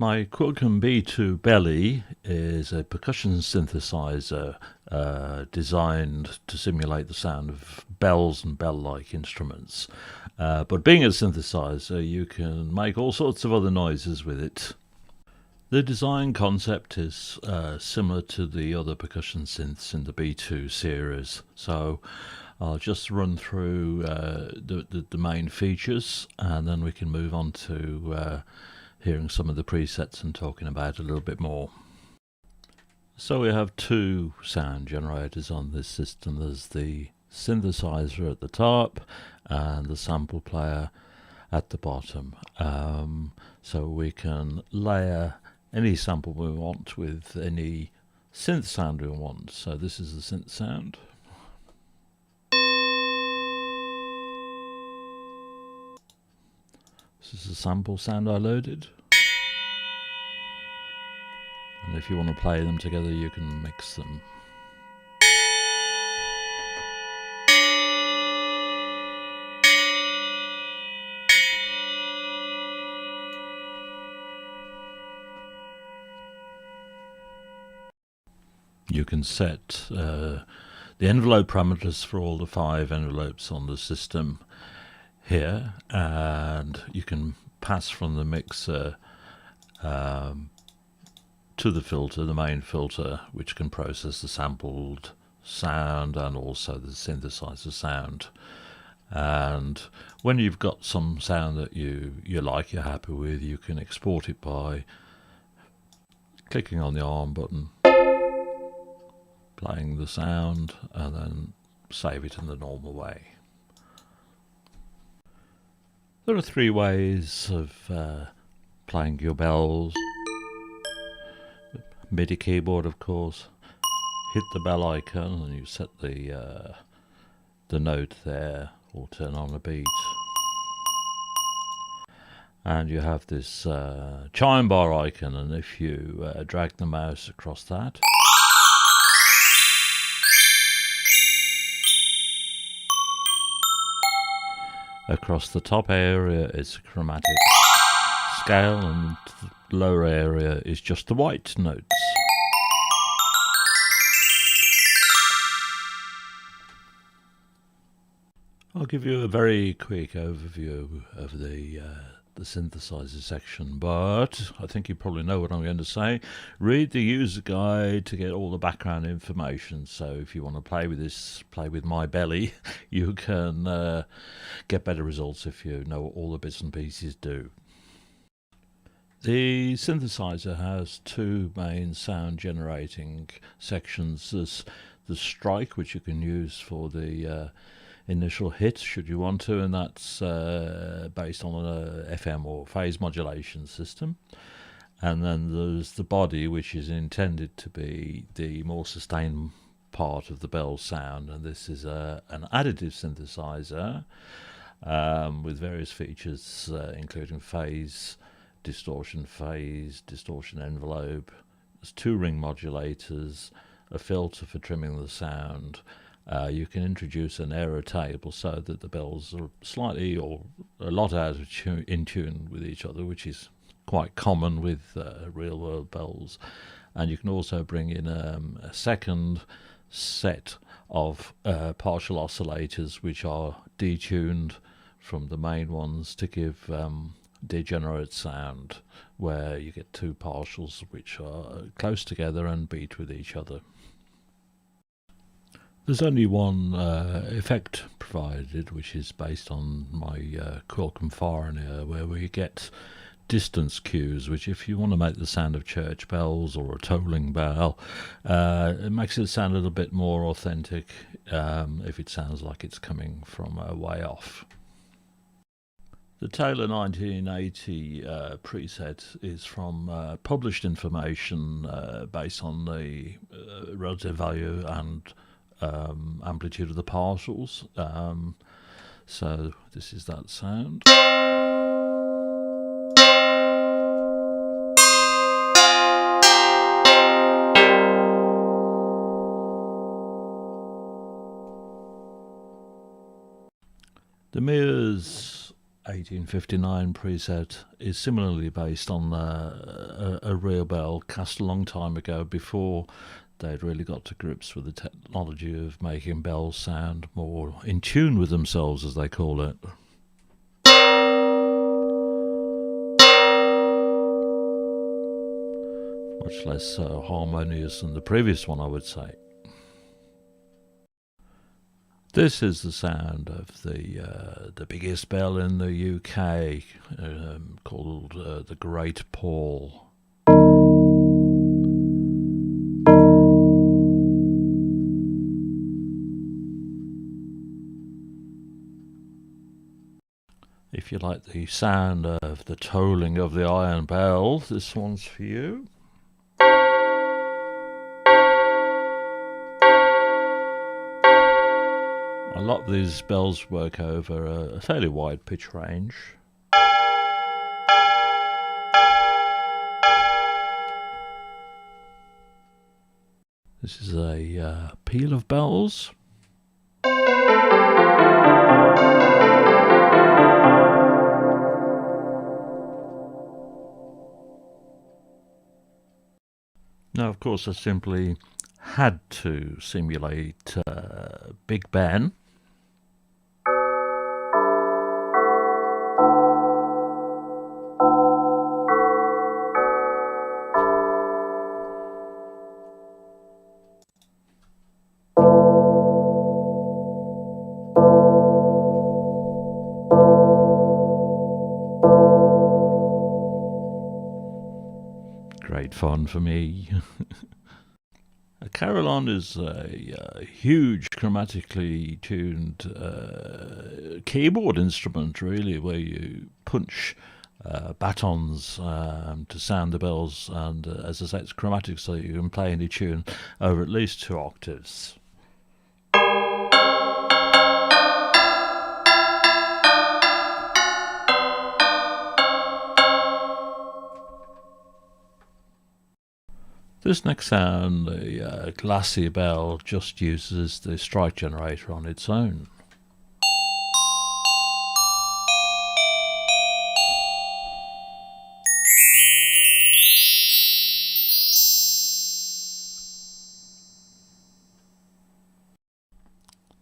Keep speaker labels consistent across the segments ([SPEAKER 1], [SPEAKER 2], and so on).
[SPEAKER 1] My Quilcom B2 Belly is a percussion synthesizer designed to simulate the sound of bells and bell-like instruments. But being a synthesizer, you can make all sorts of other noises with it. The design concept is similar to the other percussion synths in the B2 series. So I'll just run through the main features, and then we can move on to hearing some of the presets and talking about it a little bit more. So we have two sound generators on this system. There's the synthesizer at the top and the sample player at the bottom. So we can layer any sample we want with any synth sound we want. So this is the synth sound. This is the sample sound I loaded. And if you want to play them together, you can mix them. You can set the envelope parameters for all the 5 envelopes on the system here, and you can pass from the mixer to the filter, the main filter, which can process the sampled sound and also the synthesizer sound. And when you've got some sound that you like, you're happy with, you can export it by clicking on the arm button, playing the sound, and then save it in the normal way. There are 3 ways of playing your bells. MIDI keyboard, of course. Hit the bell icon and you set the note there, or turn on a beat. And you have this chime bar icon, and if you drag the mouse across that, across the top area it's a chromatic scale, and the lower area is just the white notes. I'll give you a very quick overview of the synthesizer section, but I think you probably know what I'm going to say. Read the user guide to get all the background information. So if you want to play with this, play with my belly, you can get better results if you know what all the bits and pieces do. The synthesizer has 2 main sound generating sections. There's the strike, which you can use for the initial hit should you want to, and that's based on a FM or phase modulation system. And then there's the body, which is intended to be the more sustained part of the bell sound, and this is an additive synthesizer with various features including phase distortion envelope. There's 2 ring modulators, a filter for trimming the sound. You can introduce an error table so that the bells are slightly or a lot out of in tune with each other, which is quite common with real world bells. And you can also bring in a second set of partial oscillators, which are detuned from the main ones to give degenerate sound, where you get 2 partials which are close together and beat with each other. There's only one effect provided, which is based on my Quilcom Foreigner, where we get distance cues, which if you want to make the sound of church bells or a tolling bell, it makes it sound a little bit more authentic if it sounds like it's coming from a way off. The Taylor 1980 preset is from published information based on the relative value and amplitude of the partials. So this is that sound. The mirrors 1859 preset is similarly based on a real bell cast a long time ago, before they'd really got to grips with the technology of making bells sound more in tune with themselves, as they call it. Much less harmonious than the previous one, I would say. This is the sound of the biggest bell in the UK, called the Great Paul. If you like the sound of the tolling of the iron bell, this one's for you. A lot of these bells work over a fairly wide pitch range. This is a peal of bells. Now, of course, I simply had to simulate Big Ben. Great fun for me. A carillon is a huge chromatically tuned keyboard instrument, really, where you punch batons to sound the bells, and as I say, it's chromatic, so you can play any tune over at least 2 octaves. This next sound, the glassy bell, just uses the strike generator on its own.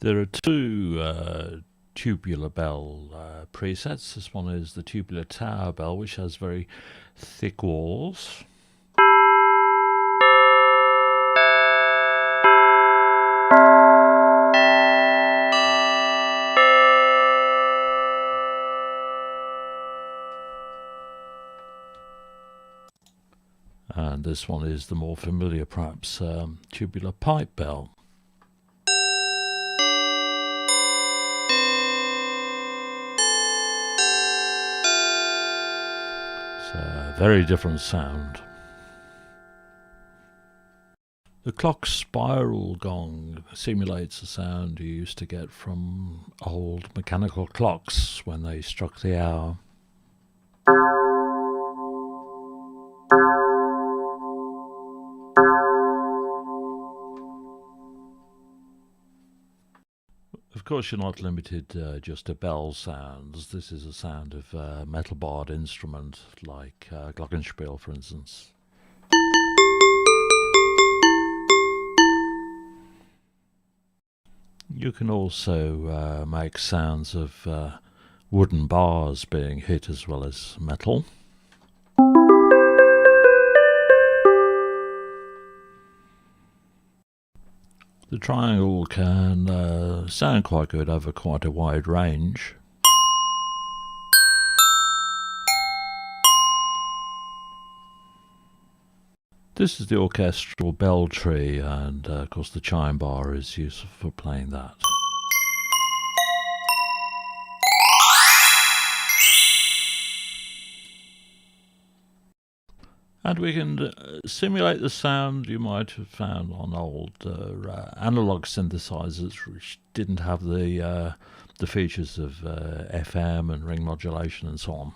[SPEAKER 1] There are 2 tubular bell presets. This one is the tubular tower bell, which has very thick walls. And this one is the more familiar, perhaps, tubular pipe bell. It's a very different sound. The clock spiral gong simulates the sound you used to get from old mechanical clocks when they struck the hour. Of course, you're not limited just to bell sounds. This is a sound of a metal barred instrument like glockenspiel, for instance. You can also make sounds of wooden bars being hit as well as metal. The triangle can sound quite good over quite a wide range. This is the orchestral bell tree, and of course the chime bar is useful for playing that. And we can simulate the sound you might have found on old analog synthesizers, which didn't have the features of FM and ring modulation and so on.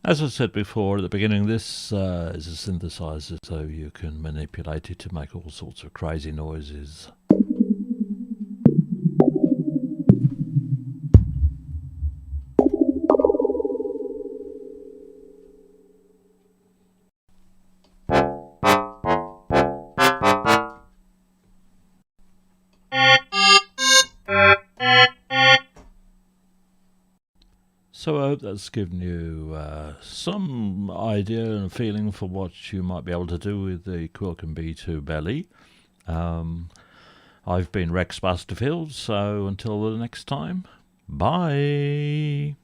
[SPEAKER 1] As I said before at the beginning, this is a synthesizer, so you can manipulate it to make all sorts of crazy noises. So I hope that's given you some idea and feeling for what you might be able to do with the Quilcom B2 Belly. I've been Rex Basterfield, so until the next time, bye!